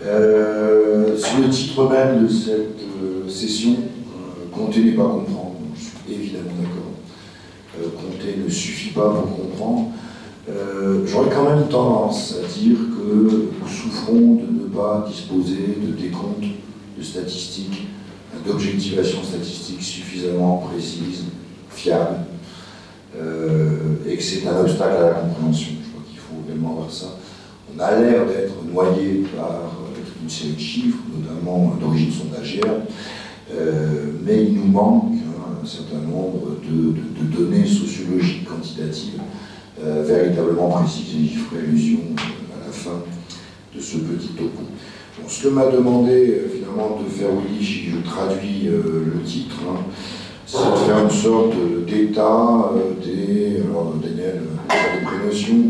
C'est le titre même de cette session, compter n'est pas comprendre. Je suis évidemment d'accord. Compter ne suffit pas pour comprendre. J'aurais quand même tendance à dire que nous souffrons de ne pas disposer de décomptes, de statistiques, d'objectivation statistique suffisamment précise, fiable, et que c'est un obstacle à la compréhension. Je crois qu'il faut également voir ça. On a l'air d'être noyé par toute une série de chiffres, notamment d'origine sondagière, mais il nous manque un certain nombre de données sociologiques quantitatives véritablement précises, et j'y ferai allusion à la fin de ce petit topo. Bon, ce que m'a demandé finalement de faire Willy, si je traduis le titre, c'est de faire une sorte d'état alors Daniel a des prénotions,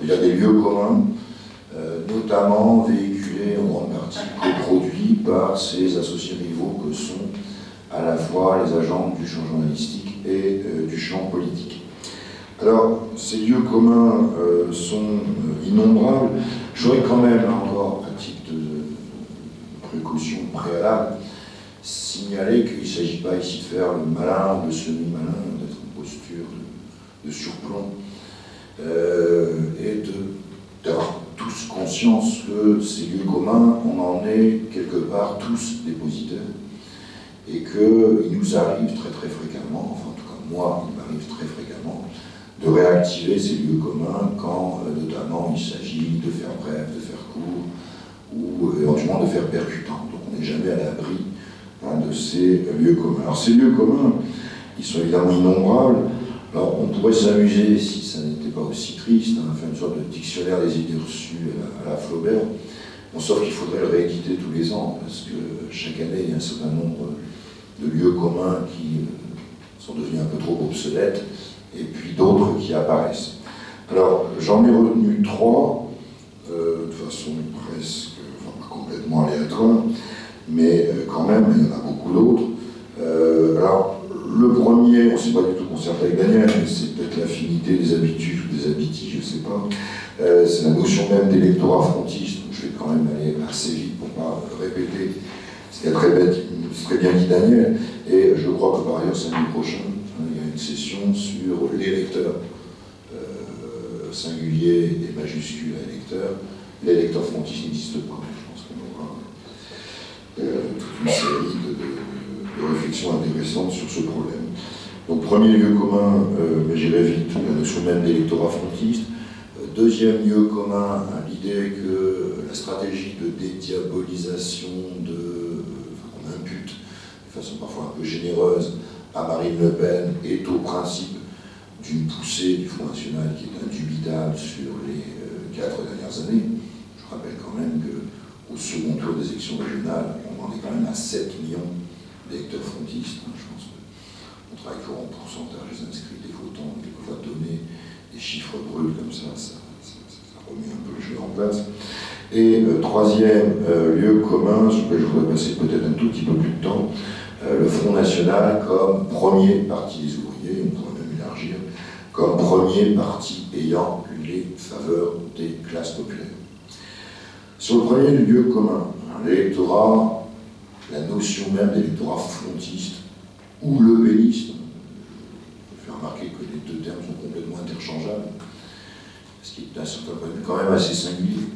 il y a des lieux communs, notamment véhiculés en grande partie coproduits par ces associés rivaux que sont à la fois les agents du champ journalistique et du champ politique. Alors, ces lieux communs sont innombrables. J'aurais quand même, encore, à titre de précaution préalable, signaler qu'il ne s'agit pas ici de faire le malin ou le semi-malin, d'être en posture de surplomb, et d'avoir tous conscience que ces lieux communs, on en est quelque part tous dépositaires, et qu'il nous arrive très très fréquemment, enfin en tout cas moi, il m'arrive très fréquemment, de réactiver ces lieux communs quand notamment il s'agit de faire bref, de faire court, ou éventuellement de faire percutant. Donc on n'est jamais à l'abri de ces lieux communs. Alors ces lieux communs, ils sont évidemment innombrables. Alors on pourrait s'amuser, si ça n'était pas aussi triste, à faire une sorte de dictionnaire des idées reçues à la Flaubert. Bon, sauf qu'il faudrait le rééditer tous les ans, parce que chaque année, il y a un certain nombre de lieux communs qui sont devenus un peu trop obsolètes, et puis d'autres qui apparaissent. Alors, j'en ai retenu 3, de façon presque, enfin pas complètement aléatoire, mais quand même, il y en a beaucoup d'autres. Alors, le premier, on ne s'est pas du tout concerté avec Daniel, mais c'est peut-être l'affinité des habitudes ou des habitis, je ne sais pas. C'est la notion même d'électorat frontiste. Je vais quand même aller assez vite pour ne pas répéter ce qu'a très bien dit Daniel. Et je crois que par ailleurs, samedi prochain, il y a une session sur l'électeur, singulier et majuscule à électeur. L'électeur frontiste n'existe pas. Je pense qu'on aura toute une série de réflexions intéressantes sur ce problème. Donc premier lieu commun, mais j'irai vite, la notion même d'électorat frontiste. Deuxième lieu commun, l'idée que la stratégie de dédiabolisation qu'on impute de façon parfois un peu généreuse à Marine Le Pen est au principe d'une poussée du Front National qui est indubitable sur les 4 dernières années. Je rappelle quand même qu'au second tour des élections régionales, on en est quand même à 7 millions d'électeurs frontistes. Je pense qu'on travaille toujours en pourcentage des inscrits, des votants, quelquefois donner des chiffres bruts comme ça remet un peu le jeu en place. Et troisième lieu commun, sur lequel je voudrais passer peut-être un tout petit peu plus de temps, le Front National comme premier parti des ouvriers, on pourrait même élargir, comme premier parti ayant les faveurs des classes populaires. Sur le premier lieu commun, l'électorat, la notion même d'électorat frontiste ou lebéniste, je fais remarquer que les deux termes sont complètement interchangeables, ce qui est d'un certain point de vue quand même assez singulier,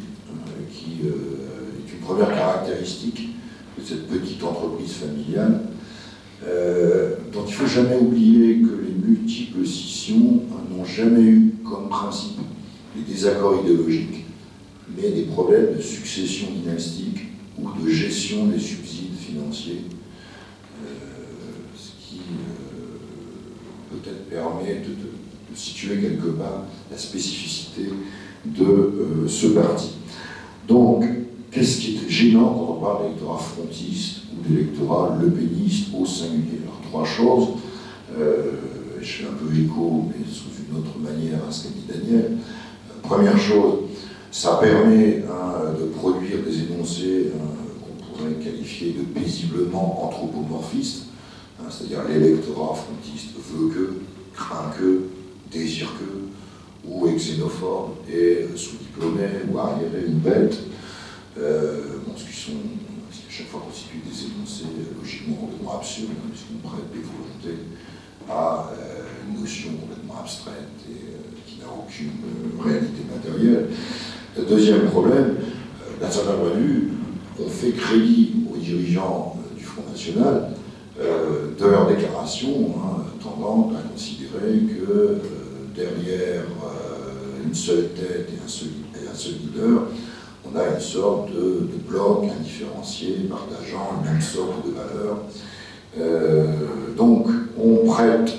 qui est une première caractéristique de cette petite entreprise familiale, dont il ne faut jamais oublier que les multiples scissions n'ont jamais eu comme principe les désaccords idéologiques, mais des problèmes de succession dynastique ou de gestion des subsides financiers, ce qui peut-être permet de situer quelque part la spécificité de ce parti. Donc, qu'est-ce qui est gênant quand on parle d'électorat frontiste ou d'électorat lepéniste au singulier? Alors, 3 choses, je fais un peu écho, mais sous une autre manière à ce qu'a dit Daniel. Première chose, ça permet de produire des énoncés qu'on pourrait qualifier de paisiblement anthropomorphistes, c'est-à-dire l'électorat frontiste veut que, craint que, désire que, ou est xénophobe, et sous-diplômé, ou arriéré, ou bête. Bon, parce qui à chaque fois constituent des énoncés logiquement complètement absurdes, hein, puisqu'on prête des volontés à une notion complètement abstraite et qui n'a aucune réalité matérielle. Deuxième problème, d'un certain point de vue, on fait crédit aux dirigeants du Front National de leur déclaration, hein, tendant à considérer que derrière une seule tête et un seul leader, on a une sorte de bloc indifférencié, partageant une même sorte de valeurs. Donc, on prête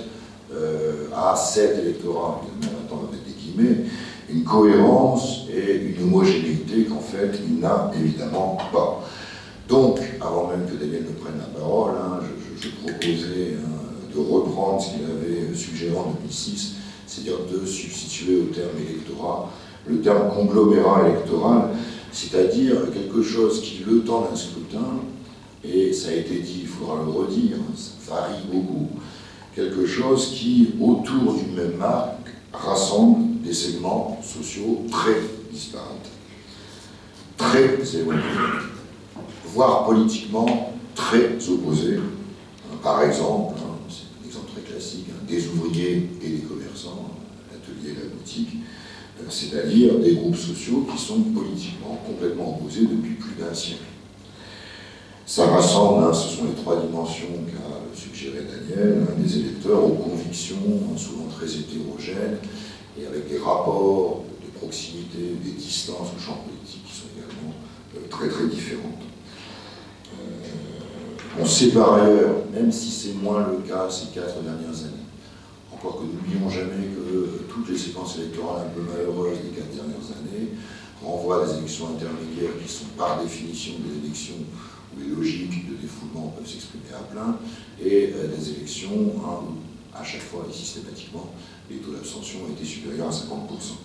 à cet électorat, maintenant on va mettre des guillemets, une cohérence et une homogénéité qu'en fait il n'a évidemment pas. Donc, avant même que Daniel ne prenne la parole, hein, je proposais de reprendre ce qu'il avait suggéré en 2006, c'est-à-dire de substituer au terme électorat le terme conglomérat électoral, c'est-à-dire quelque chose qui, le temps d'un scrutin, et ça a été dit, il faudra le redire, ça varie beaucoup, quelque chose qui, autour d'une même marque, rassemble des segments sociaux très disparates, très éloignés, voire politiquement très opposés. Par exemple, c'est un exemple très classique, des ouvriers et des commerçants, l'atelier et la boutique, c'est-à-dire des groupes sociaux qui sont politiquement complètement opposés depuis plus d'un siècle. Ça rassemble, ce sont les trois dimensions qu'a suggéré Daniel, des électeurs aux convictions souvent très hétérogènes et avec des rapports de proximité, des distances au champ politique qui sont également très différentes. On sait par ailleurs, même si c'est moins le cas ces 4 dernières années, encore que n'oublions jamais que toutes les séquences électorales un peu malheureuses des 4 dernières années renvoient à des élections intermédiaires qui sont par définition des élections où les logiques de défoulement peuvent s'exprimer à plein, et des élections où, à chaque fois et systématiquement, les taux d'abstention étaient supérieurs à 50%.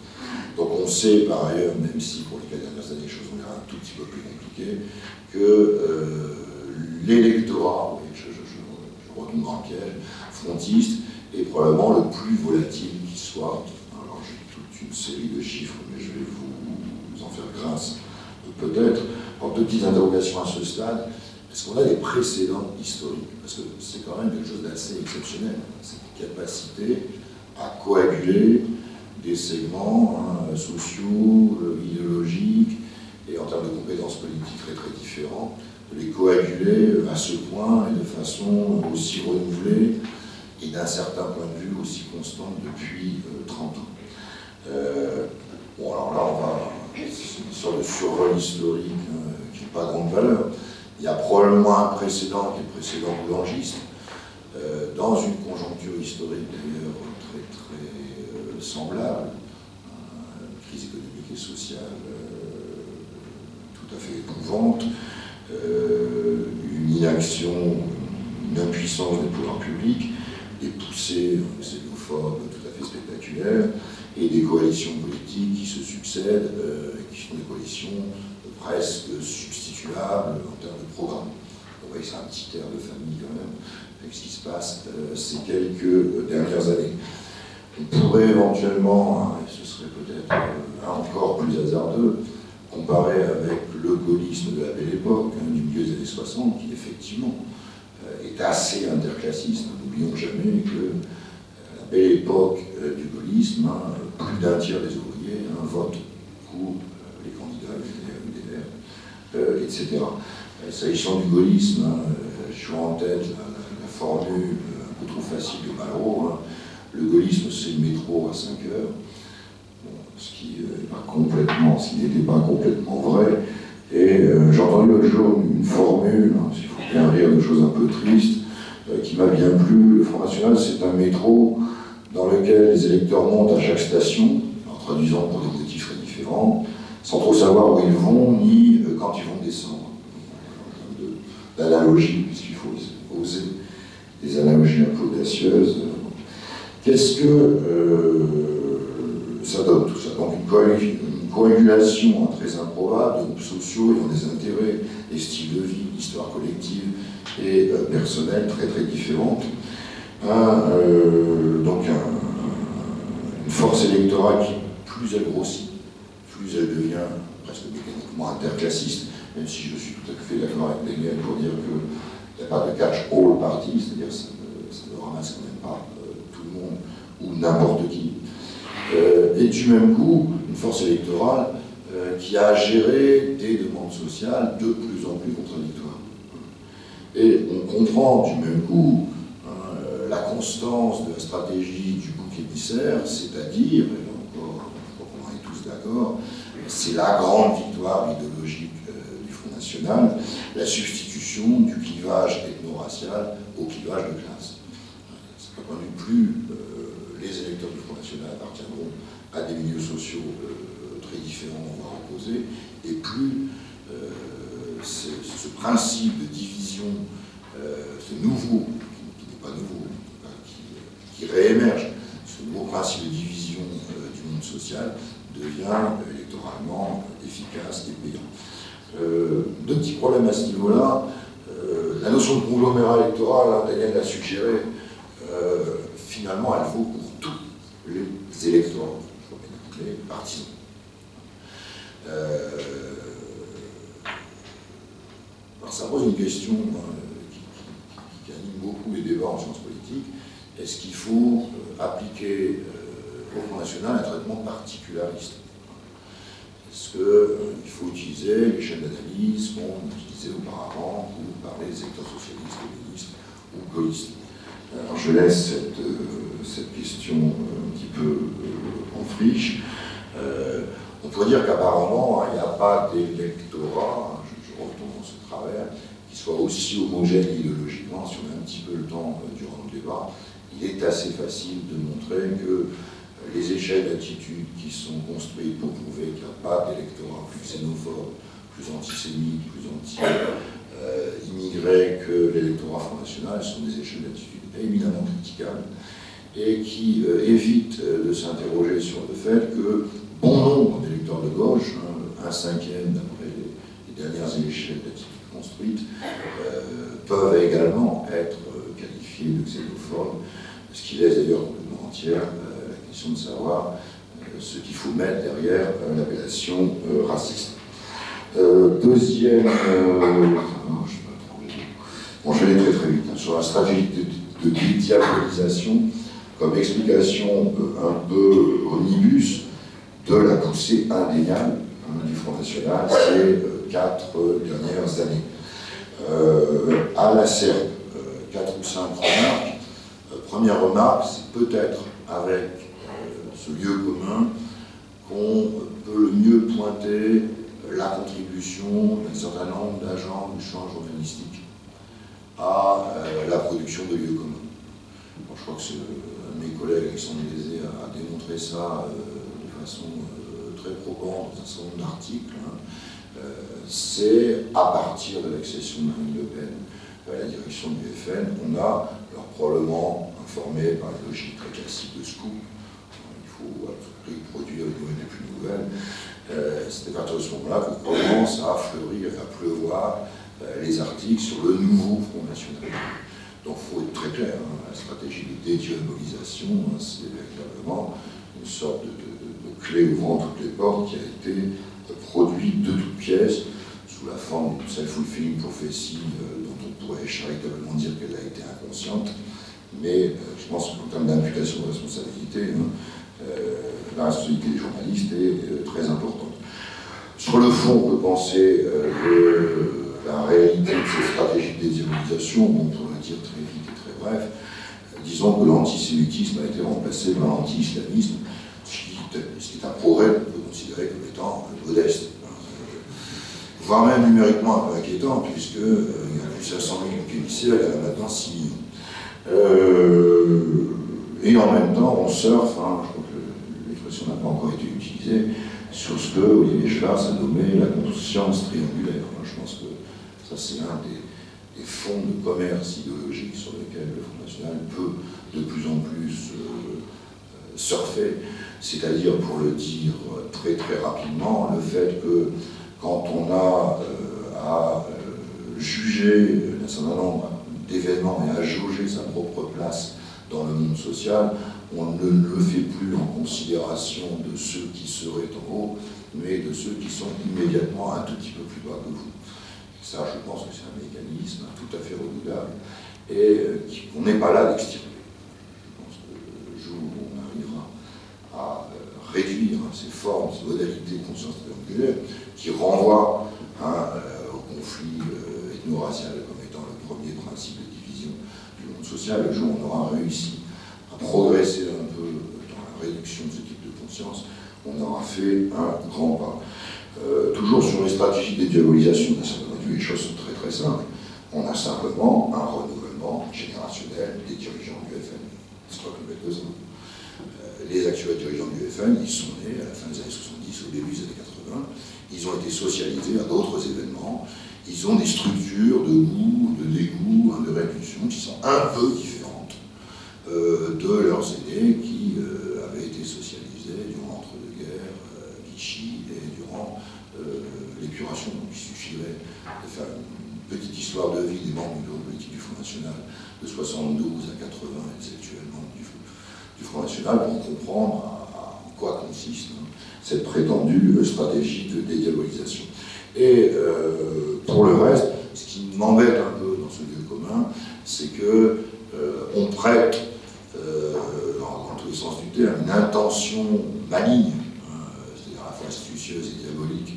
Donc on sait par ailleurs, même si pour les 4 dernières années les choses ont l'air un tout petit peu plus compliquées, que l'électorat, je retombe dans le piège, frontiste, est probablement le plus volatile qui soit. Alors j'ai toute une série de chiffres, mais je vais vous en faire grâce peut-être. Alors, 2 petites interrogations à ce stade. Est-ce qu'on a des précédents historiques? Parce que c'est quand même quelque chose d'assez exceptionnel, cette capacité à coaguler des segments sociaux, idéologiques, et en termes de compétences politiques très différents, de les coaguler à ce point et de façon aussi renouvelée et d'un certain point de vue aussi constante depuis 30 ans. Bon, alors là, on va... C'est une sorte de survol historique qui n'a pas grande valeur. Il y a probablement un précédent qui est le précédent boulangiste, dans une conjoncture historique d'ailleurs très semblable, une crise économique et sociale tout à fait épouvante, une inaction, une impuissance des pouvoirs publics, des poussées xénophobes tout à fait spectaculaires, et des coalitions politiques qui se succèdent, et qui sont des coalitions presque substituables en termes de programme. Vous voyez, c'est un petit air de famille quand même, avec ce qui se passe ces quelques dernières années. On pourrait éventuellement, et ce serait peut-être encore plus hasardeux, comparer avec le gaullisme de la belle époque, du milieu des années 60, qui effectivement est assez interclassiste. N'oublions jamais que la belle époque du gaullisme, plus d'un tiers des ouvriers votent pour les candidats UDR, etc. S'agissant du gaullisme, je suis en tête la formule un peu trop facile de Malraux. Le gaullisme, c'est le métro à 5 heures. Bon, ce qui n'était pas complètement vrai. Et j'ai entendu l'autre jour une formule, s'il faut bien rire de choses un peu tristes, qui m'a bien plu. Le Front National, c'est un métro dans lequel les électeurs montent à chaque station, en traduisant pour des motifs très différents, sans trop savoir où ils vont, ni quand ils vont descendre. D'analogie, puisqu'il faut oser des analogies un peu audacieuses. Qu'est-ce que ça donne tout ça? Donc une coagulation très improbable de groupes sociaux ayant des intérêts, des styles de vie, histoire collective et personnelle très différentes. Donc une force électorale qui, plus elle grossit, plus elle devient presque mécaniquement interclassiste, même si je suis tout à fait d'accord avec Daniel pour dire qu'il n'y a pas de catch-all party, c'est-à-dire que ça ne ramasse quand même pas tout le monde ou n'importe qui. Et du même coup, une force électorale qui a géré des demandes sociales de plus en plus contradictoires. Et on comprend du même coup la constance de la stratégie du bouc émissaire, c'est-à-dire, et là encore, je crois qu'on en est tous d'accord, c'est la grande victoire idéologique du Front National, la substitution du clivage ethno-racial au clivage de classe. C'est pas non plus les électeurs du Front National appartiendront à des milieux sociaux très différents, voire opposés, et plus ce principe de division, ce nouveau, qui n'est pas nouveau, qui réémerge, ce nouveau principe de division du monde social devient électoralement efficace et payant. Deux petits problèmes à ce niveau-là. La notion de conglomérat électoral, Daniel l'a suggéré, finalement elle vaut pour tous les électeurs, les partisans. Alors ça pose une question qui anime beaucoup les débats en sciences politiques. Est-ce qu'il faut appliquer au Front National un traitement particulariste? Est-ce qu'il faut utiliser les chaînes d'analyse qu'on utilisait auparavant pour parler des électeurs socialistes, communistes ou gaullistes? Alors je laisse cette question un petit peu en friche. On pourrait dire qu'apparemment, il n'y a pas d'électorat, je retourne dans ce travers, qui soit aussi homogène idéologiquement. Si on a un petit peu le temps durant le débat, il est assez facile de montrer que les échelles d'attitude qui sont construites pour prouver qu'il n'y a pas d'électorat plus xénophobe, plus antisémite, plus anti-immigré que l'électorat Front National sont des échelles d'attitude éminemment critiquables et qui évitent de s'interroger sur le fait que bon nombre d'électeurs de gauche, un cinquième d'après les dernières échelles d'attitude construites, peuvent également être qualifiés de xénophobes, ce qui laisse d'ailleurs complètement entière la question de savoir ce qu'il faut mettre derrière l'appellation raciste. Deuxième... bon, je vais aller très vite, sur la stratégie de dédiabolisation comme explication un peu omnibus de la poussée indéniable du Front National ces 4 dernières années. À la serpe, 4 ou 5 remarques. Première remarque, c'est peut-être avec ce lieu commun qu'on peut le mieux pointer la contribution d'un certain nombre d'agents du champ journalistique à la production de lieux communs. Bon, je crois que un de mes collègues, Alexandre Lézé, a démontré ça de façon très probante dans un certain nombre d'articles. C'est à partir de l'accession de Marine Le Pen à la direction du FN, on a, alors probablement informé par la logique très classique de scoop, il faut à tout prix produire les nouvelles les plus nouvelles, c'est à partir de ce moment-là qu'on commence à fleurir et à pleuvoir les articles sur le nouveau Front National. Donc il faut être très clair, la stratégie de dédiabolisation, c'est véritablement une sorte de clé ouvrant toutes les portes qui a été produite de toutes pièces sous la forme d'une self-fulfilling prophétie dont on pourrait charitablement dire qu'elle a été inconsciente, mais je pense qu'en termes d'imputation de responsabilité, la responsabilité des journalistes est très importante. Sur le fond, on peut penser que la réalité de cette stratégie de dédiabolisation, on pourrait dire très vite et très bref, disons que l'antisémitisme a été remplacé par l'anti-islamisme, ce qui est un progrès qu'on peut considérer comme étant modeste, voire même numériquement un peu inquiétant, puisqu'il y a plus de 500 000 émissaires, il y en a maintenant 6 millions. Et en même temps, on surfe, je crois que l'expression n'a pas encore été utilisée, sur ce que Olivier Schwartz a nommé la conscience triangulaire. Je pense que ça, c'est un des fonds de commerce idéologique sur lesquels le Front National peut de plus en plus surfer, c'est-à-dire, pour le dire très très rapidement, le fait que quand on a à juger un certain nombre d'événements et à jauger sa propre place dans le monde social, on ne le fait plus en considération de ceux qui seraient en haut, mais de ceux qui sont immédiatement un tout petit peu plus bas que vous. Ça, je pense que c'est un mécanisme tout à fait redoutable et qu'on n'est pas là d'extirper. Je pense que le jour où on arrivera à réduire ces formes, ces modalités de conscience triangulaire qui renvoient au conflit ethno-racial comme étant le premier principe de division du monde social, le jour où on aura réussi à progresser un peu dans la réduction de ce type de conscience, on aura fait un grand pas. Toujours sur les stratégies de dédiabolisation, d'un certain point de vue, les choses sont très très simples. On a simplement un renouvellement générationnel des dirigeants du FN. C'est pas plus bête que ça. Les actuels dirigeants du FN, ils sont nés à la fin des années 70, au début des années 80. Ils ont été socialisés à d'autres événements. Ils ont des structures de goût, de dégoût, de répulsion qui sont un peu différentes de leurs aînés qui avaient été socialisés durant l'entre-deux-guerres, Vichy et durant l'épuration. Donc il suffirait de faire une petite histoire de vie des membres du bureau politique du Front National de 72 à 80 et des actuels membres du Front National pour comprendre en quoi consiste cette prétendue stratégie de dédiabolisation. Et pour le reste, ce qui m'embête un peu dans ce lieu commun, c'est que on prête, dans tous les sens du terme, une intention maligne, c'est-à-dire à la fois astucieuse et diabolique,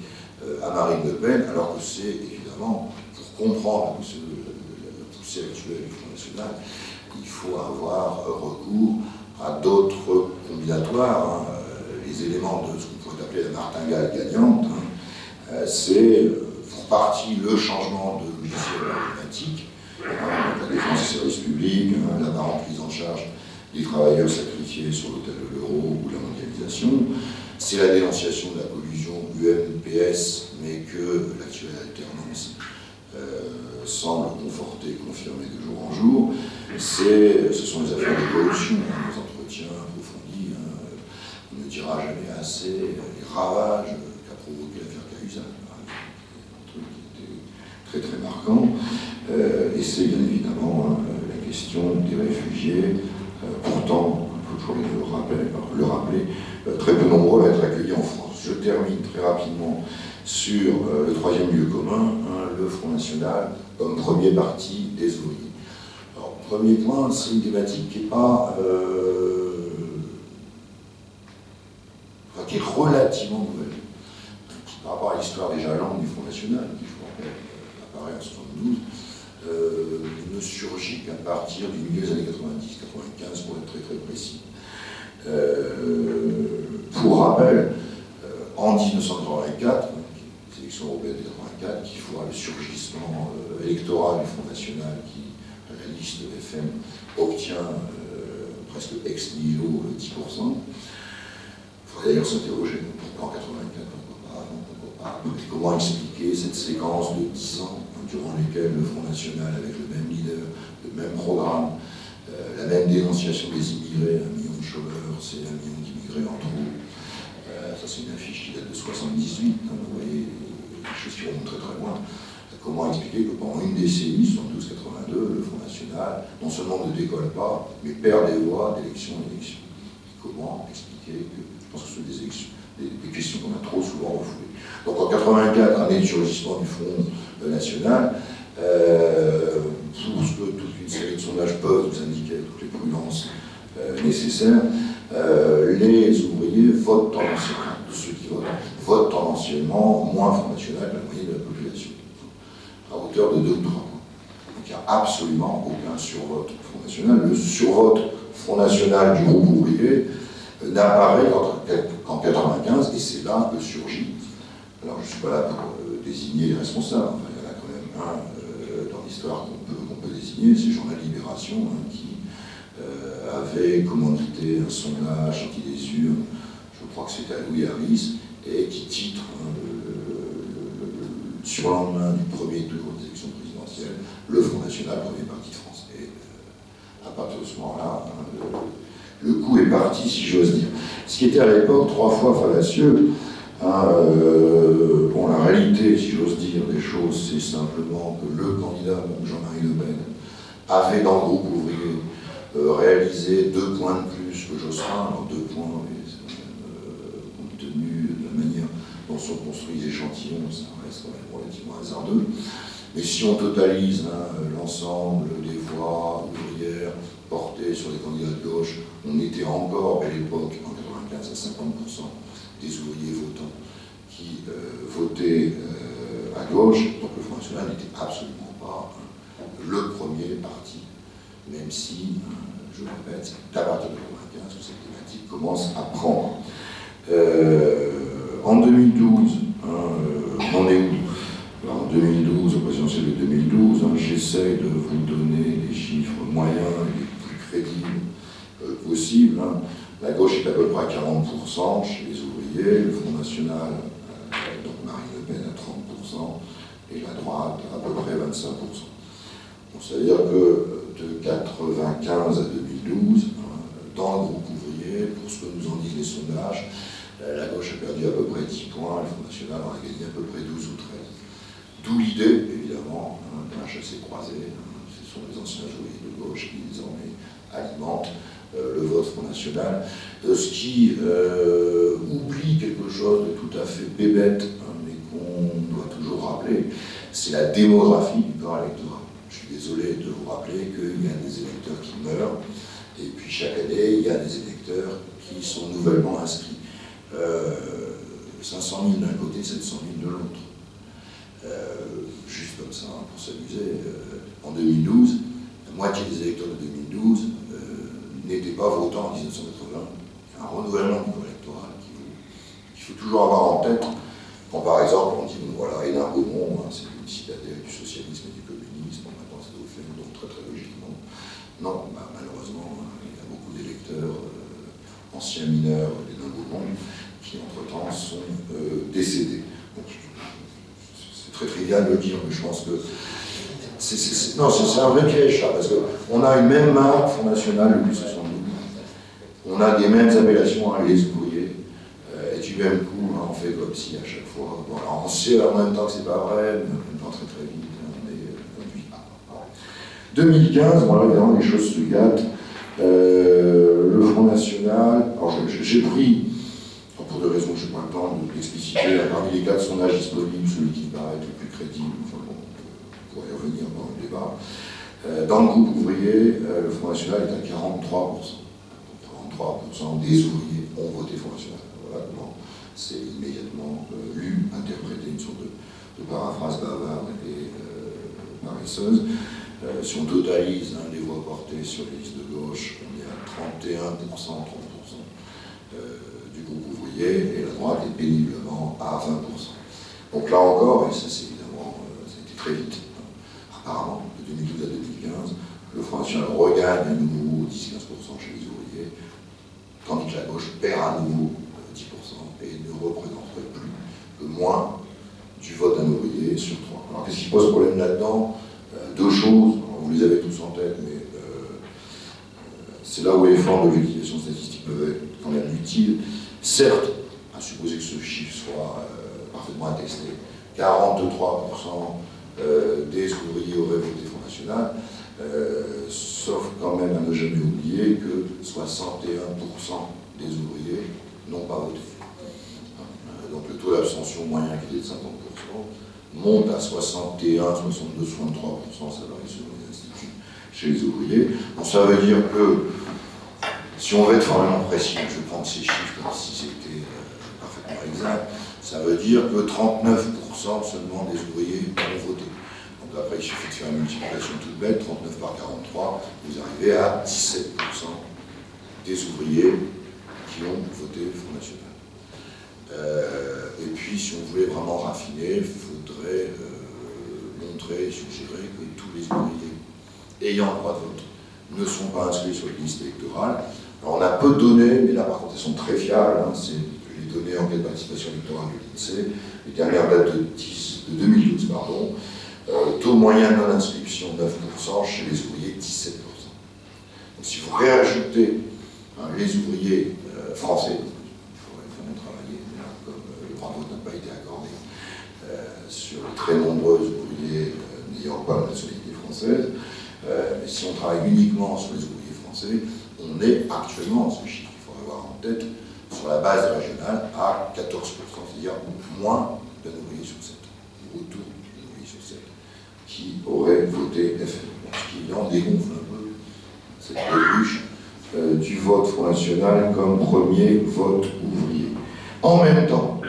à Marine Le Pen, alors que c'est évidemment, pour comprendre la poussée actuelle du Front National, il faut avoir recours à d'autres combinatoires. Les éléments de ce qu'on pourrait appeler la martingale gagnante, c'est pour partie le changement de logiciel emblématique, la défense des services publics, l'apparente prise en charge des travailleurs sacrifiés sur l'autel de l'euro ou la mondialisation. C'est la dénonciation de la collusion UMPS, mais que l'actuelle alternance semble conforter, confirmer de jour en jour. Ce sont les affaires de corruption, nos entretiens approfondis. On ne dira jamais assez les ravages qu'a provoqué l'affaire Cahuzac. Un truc qui était très très marquant. Et c'est bien évidemment la question des réfugiés. Pourtant, il faut toujours le rappeler, très peu nombreux à être accueillis en France. Je termine très rapidement sur le troisième lieu commun, le Front National, comme premier parti des ouvriers. Alors, premier point, c'est une thématique qui est pas... qui est relativement nouvelle, qui par rapport à l'histoire déjà longue du Front National, qui je vous rappelle apparaît en 72, ne surgit qu'à partir du milieu des années 90-95 pour être très très précis. Pour rappel, en 1984, les élections européennes de 1984, qui fera le surgissement électoral du Front National qui, à la liste de FM, obtient presque ex nihilo 10%. Il faudrait d'ailleurs s'interroger pourquoi en 84, pourquoi pas. Comment expliquer cette séquence de 10 ans durant lesquels le Front National, avec le même leader, le même programme, la même dénonciation des immigrés, 1 million de chômeurs, c'est 1 million d'immigrés en trop. Ça c'est une affiche qui date de 78, vous voyez, les choses qui remontent très très loin. Comment expliquer que pendant une décennie, 72-82, le Front National, non seulement ne décolle pas, mais perd des voix d'élection en élection. Comment expliquer que, je pense que ce sont des élections, des questions qu'on a trop souvent refoulées. Donc en 84, année de surgissement du Front National, pour ce que toute une série de sondages peuvent nous indiquer, toutes les prudences nécessaires, les ouvriers votent tendanciellement, ceux qui votent tendanciellement moins Front National que la moyenne de la population, à hauteur de 2 ou 3 points. Donc il n'y a absolument aucun survote Front National. Le survote Front National du groupe ouvrier n'apparaît qu'en 1995, et c'est là que surgit. Alors je ne suis pas là pour désigner les responsables, enfin, il y en a quand même un dans l'histoire qu'on peut désigner, c'est Journal Libération, qui avait commandité un sondage qui des urnes, je crois que c'était à Louis Harris, et qui titre le surlendemain du premier tour des élections présidentielles, le Front National, premier parti de France. Et à partir de ce moment-là, le coup est parti, si j'ose dire. Ce qui était à l'époque 3 fois fallacieux. Bon, la réalité, si j'ose dire, des choses, c'est simplement que le candidat, Jean-Marie Le Pen, avait dans le groupe ouvrier réalisé 2 points de plus que Jospin. Alors 2 points, compte tenu de la manière dont sont construits les échantillons, ça reste quand même relativement hasardeux. Mais si on totalise l'ensemble des voix ouvrières portées sur les candidats de gauche, on était encore à l'époque, en 95, à 50% des ouvriers votants qui votaient à gauche. Donc le Front National n'était absolument pas le premier parti, même si, je le répète, c'est à partir de 95 que cette thématique commence à prendre. En 2012, on est où? En 2012, au présidentiel de 2012, j'essaie de vous donner les chiffres moyens et les plus crédibles possibles. La gauche est à peu près à 40% chez les ouvriers, le Front National, donc Marine Le Pen à 30%, et la droite à peu près 25%. Donc, c'est-à-dire que de 1995 à 2012, dans le groupe ouvrier, pour ce que nous en disent les sondages, la gauche a perdu à peu près 10 points, le Front National en a gagné à peu près 12 ou 13. D'où l'idée, évidemment, d'un chassé-croisé. Ce sont les anciens ouvriers de gauche qui désormais alimentent le vote Front National. Ce qui oublie quelque chose de tout à fait bébête, mais qu'on doit toujours rappeler, c'est la démographie du corps électoral. Je suis désolé de vous rappeler qu'il y a des électeurs qui meurent, et puis chaque année, il y a des électeurs qui sont nouvellement inscrits. 500 000 d'un côté, 700 000 de l'autre. Juste comme ça, pour s'amuser, en 2012, la moitié des électeurs de 2012 n'étaient pas votants en 1980. Il y a un renouvellement du corps électoral qu'il faut toujours avoir en tête. Quand par exemple on dit, voilà, Hénin Beaumont, c'est une citadelle du socialisme et du communisme, maintenant ça doit faire, donc très logiquement. Non, malheureusement, il y a beaucoup d'électeurs anciens mineurs d'Hénin Beaumont qui entre-temps sont décédés. Donc, c'est très trivial de le dire, mais je pense que c'est un vrai piège, ça, parce qu'on a une même marque Front National depuis 72. On a des mêmes appellations, les ouvriers, et du même coup, on fait comme si à chaque fois. Bon, alors on sait en même temps que c'est pas vrai, mais en même temps très vite, on est 2015, bon là évidemment les choses se gâtent. Le Front National, alors j'ai pris, pour des raisons que je n'ai pas le temps d'expliciter, parmi les 4 sondages disponibles, celui qui paraît le plus crédible, enfin bon, on pourrait y revenir dans le débat. Dans le groupe ouvrier, le Front National est à 43%. 43% des ouvriers ont voté Front National. Voilà comment c'est immédiatement lu, interprété, une sorte de paraphrase bavarde et paresseuse. Si on totalise les voix portées sur les listes de gauche, on est à 31%, 30% du groupe ouvrier, et la droite est péniblement à 20%. Donc là encore, et ça c'est évidemment, ça a été très vite, apparemment, de 2012 à 2015, le Front National regagne à nouveau 10-15% chez les ouvriers, tandis que la gauche perd à nouveau 10% et ne représenterait plus que moins du vote d'un ouvrier sur 3. Alors qu'est-ce qui pose problème là-dedans? 2 choses, vous les avez tous en tête, mais c'est là où les formes d'objectivation statistique peuvent être quand même utiles. Certes, à supposer que ce chiffre soit parfaitement attesté, 43% des ouvriers auraient voté Front National, sauf quand même à ne jamais oublier que 61% des ouvriers n'ont pas voté. Donc le taux d'abstention moyen qui est de 50% monte à 61, 62, 63%, ça varie selon les instituts, chez les ouvriers. Donc ça veut dire que, si on veut être formellement précis, je vais prendre ces chiffres comme si c'était parfaitement exact, ça veut dire que 39% seulement des ouvriers ont voté. Donc après, il suffit de faire une multiplication toute bête, 39 par 43, vous arrivez à 17% des ouvriers qui ont voté le Front National. Et puis, si on voulait vraiment raffiner, il faudrait montrer et suggérer que tous les ouvriers ayant le droit de vote ne sont pas inscrits sur les listes électorales. Alors, on a peu de données, mais là, par contre, elles sont très fiables. C'est les données en cas de participation électorale de l'INSEE. Les dernières dates de 2012, pardon. Taux moyen de non-inscription 9%, chez les ouvriers 17%. Donc, si vous réajoutez les ouvriers français, n'a pas été accordé sur les très nombreux ouvriers n'ayant pas la nationalité française. Mais si on travaille uniquement sur les ouvriers français, on est actuellement, ce chiffre qu'il faut avoir en tête, sur la base régionale, à 14%, c'est-à-dire moins d'un ouvrier sur 7, ou autour d'un ouvrier sur 7, qui aurait voté FN. Ce qui en dégonfle un peu cette baudruche du vote Front National comme premier vote ouvrier. En même temps,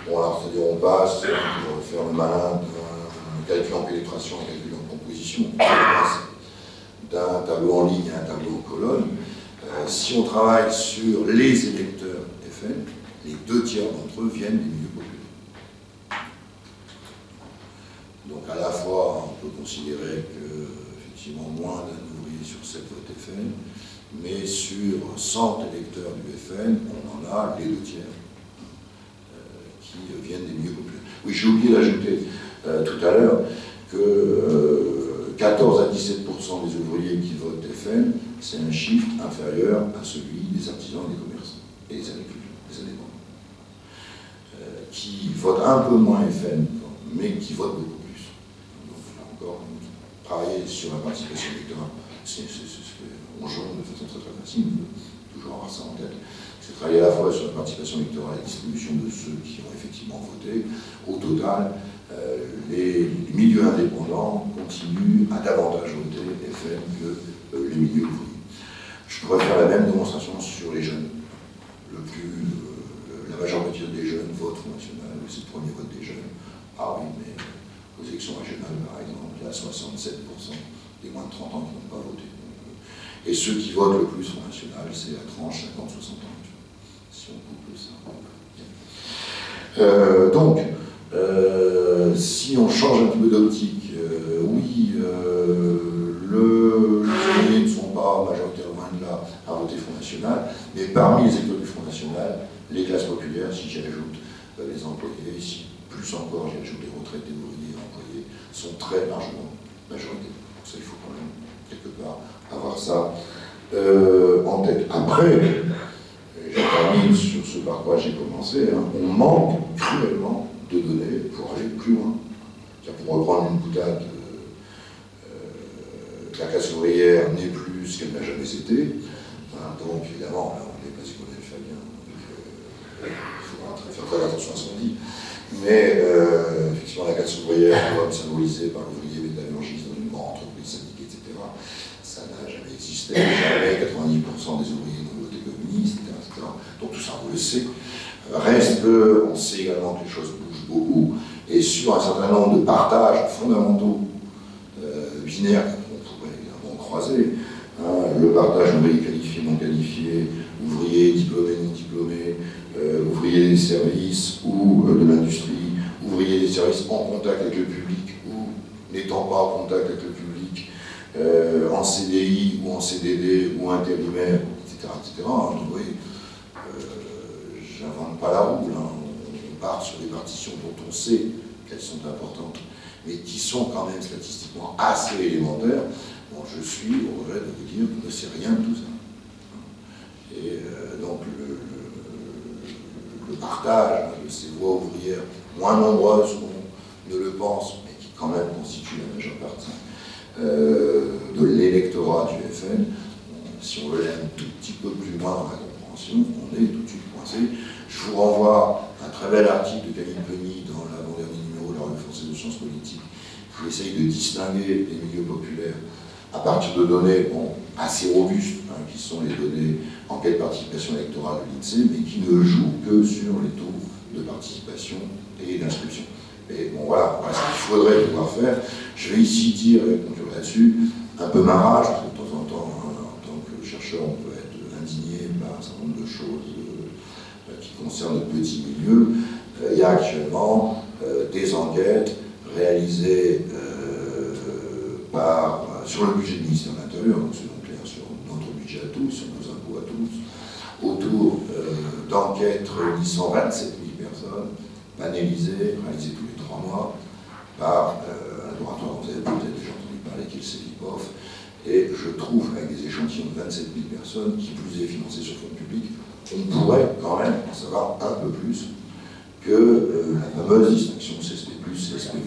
bon alors, c'est-à-dire on passe, pour faire le malin, d'un calcul en pénétration à un calcul en composition, on passe d'un tableau en ligne à un tableau en colonne. Si on travaille sur les électeurs FN, les 2 tiers d'entre eux viennent des milieux populaires. Donc à la fois, on peut considérer que, effectivement, moins d'un ouvrier sur 7 vote FN, mais sur 100 électeurs du FN, on en a les 2 tiers qui viennent des milieux populaires. Oui, j'ai oublié d'ajouter tout à l'heure que 14 à 17% des ouvriers qui votent FN, c'est un chiffre inférieur à celui des artisans et des commerçants, et des agriculteurs, des indépendants, qui votent un peu moins FN, mais qui votent beaucoup plus. Donc là encore, travailler sur la participation électorale, c'est ce qu'on jongle de façon très très facile, on peut toujours avoir ça en tête. C'est travailler à la fois sur la participation électorale et la distribution de ceux qui ont effectivement voté. Au total, les milieux indépendants continuent à davantage voter FN que les milieux ouvriers. Je pourrais faire la même démonstration sur les jeunes. La majorité des jeunes votent Front National, c'est le premier vote des jeunes. Ah oui, mais aux élections régionales, par exemple, il y a 67% des moins de 30 ans qui n'ont pas voté. Et ceux qui votent le plus Front National, c'est la tranche 50-60 ans. Si on couple ça. Donc, si on change un petit peu d'optique, oui, les ouvriers ne sont pas majoritairement de là à voter Front National, mais parmi les électeurs du Front National, les classes populaires, si j'y ajoute les employés, si plus encore j'y ajoute les retraités, ouvriers et employés, sont très largement majoritaires. Donc ça, il faut quand même, quelque part, avoir ça en tête. Après, je termine sur ce par quoi j'ai commencé, hein, on manque cruellement de données pour aller plus loin. Pour reprendre une boutade, la classe ouvrière n'est plus ce qu'elle n'a jamais été. Hein, donc évidemment, là, on n'est pas ce qu'on est Fabien, donc il faudra faire très attention à ce qu'on dit. Mais effectivement, la classe ouvrière, comme symbolisée par l'ouvrier métallurgiste dans une grande entreprise syndiquée, etc., ça n'a jamais existé. Jamais 90% des ouvriers n'ont voté communiste, etc. Donc tout ça, on le sait. Reste qu'on sait également que les choses bougent beaucoup, et sur un certain nombre de partages fondamentaux binaires qu'on pourrait évidemment croiser, hein, le partage ouvrier qualifié, non qualifié, ouvrier diplômé, non diplômé, ouvrier des services ou de l'industrie, ouvrier des services en contact avec le public ou n'étant pas en contact avec le public, en CDI ou en CDD ou intérimaire, etc. etc. Donc, vous voyez, j'invente pas la roue, là. On part sur des partitions dont on sait qu'elles sont importantes, mais qui sont quand même statistiquement assez élémentaires. Bon, je suis au regret de vous dire que je ne sais rien de tout ça. Et donc le partage de ces voix ouvrières, moins nombreuses qu'on ne le pense, mais qui quand même constituent la majeure partie de l'électorat du FN, si on veut aller un tout petit peu plus loin dans la compréhension, on est tout de suite coincé. Je vous renvoie à un très bel article de Camille Penny dans l'avant-dernier numéro de la Revue française de sciences politiques, qui essaye de distinguer les milieux populaires à partir de données assez robustes, hein, qui sont les données enquête participation électorale de l'INSEE, mais qui ne jouent que sur les taux de participation et d'inscription. Et bon voilà, ce qu'il faudrait pouvoir faire. Je vais ici dire, et conclure là-dessus, un peu ma rage, parce que de temps en temps, en tant que chercheur, on peut être indigné par un certain nombre de choses qui concernent notre petit milieu. Il y a actuellement des enquêtes réalisées sur le budget du ministère de l'Intérieur, donc c'est donc clair sur notre budget à tous, sur nos impôts à tous, autour d'enquêtes réunissant 27 000 personnes, panélisées, réalisées tous les 3 mois, par un laboratoire dont vous avez peut-être déjà entendu parler, qui est le CEVIPOF, et je trouve, avec des échantillons de 27 000 personnes, qui plus est financés sur fonds publics, on pourrait quand même en savoir un peu plus que la fameuse distinction CSP+, CSP-.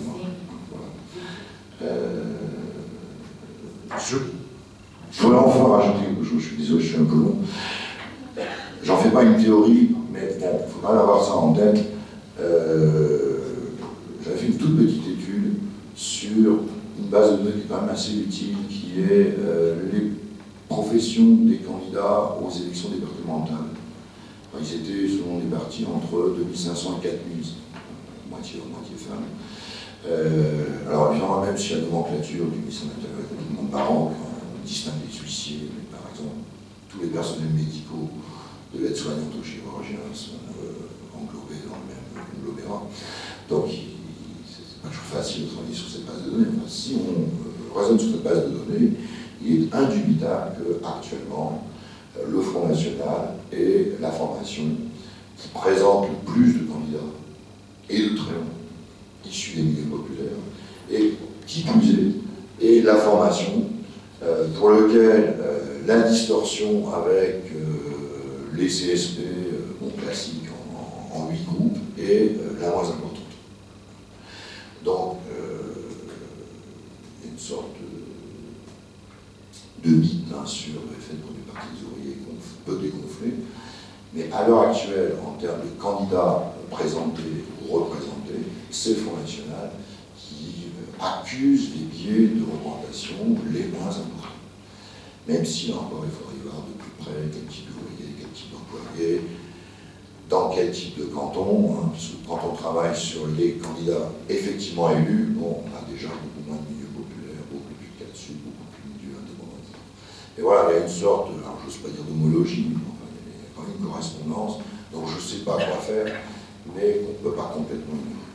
Voilà. Je voudrais enfin rajouter quelque chose. chose, je suis désolé, je suis un peu long. J'en fais pas une théorie, mais bon, il faut quand même avoir ça en tête. J'avais fait une toute petite étude sur une base de données qui est quand même assez utile, qui est les professions des candidats aux élections départementales. Enfin, ils étaient, selon les partis, entre 2500 et 4000, moitié homme, moitié femme. Alors évidemment, même si la nomenclature du ministère de l'Intérieur est complètement baroque, on distingue les huissiers, mais par exemple, tous les personnels médicaux, de l'aide-soignante aux chirurgiens, sont englobés dans le même conglomérat. Donc, c'est pas toujours facile de travailler sur cette base de données. Enfin, si on raisonne sur cette base de données, il est indubitable qu'actuellement, le Front National est la formation qui présente le plus de candidats, et de très longs, issus des milieux populaires, et qui plus est la formation pour lequel la distorsion avec les CSP classiques en 8 groupes est la moins importante. Donc, il y a une sorte de mythe sur le fait que les partis des ouvriers peu dégonflés, mais à l'heure actuelle, en termes de candidats présentés ou représentés, c'est le Front National qui accuse les biais de représentation les moins importants. Même si, là encore, il faudrait voir de plus près quel type d'ouvrier, quel type d'employé, dans quel type de canton, hein, parce que quand on travaille sur les candidats effectivement élus, bon, on a déjà beaucoup moins de milieux populaires, beaucoup plus de cas de sud, beaucoup plus de milieux indépendants. Et voilà, il y a une sorte, alors je n'ose pas dire d'homologie, mais enfin, il y a quand même une correspondance, donc je ne sais pas quoi faire, mais on ne peut pas complètement ignorer.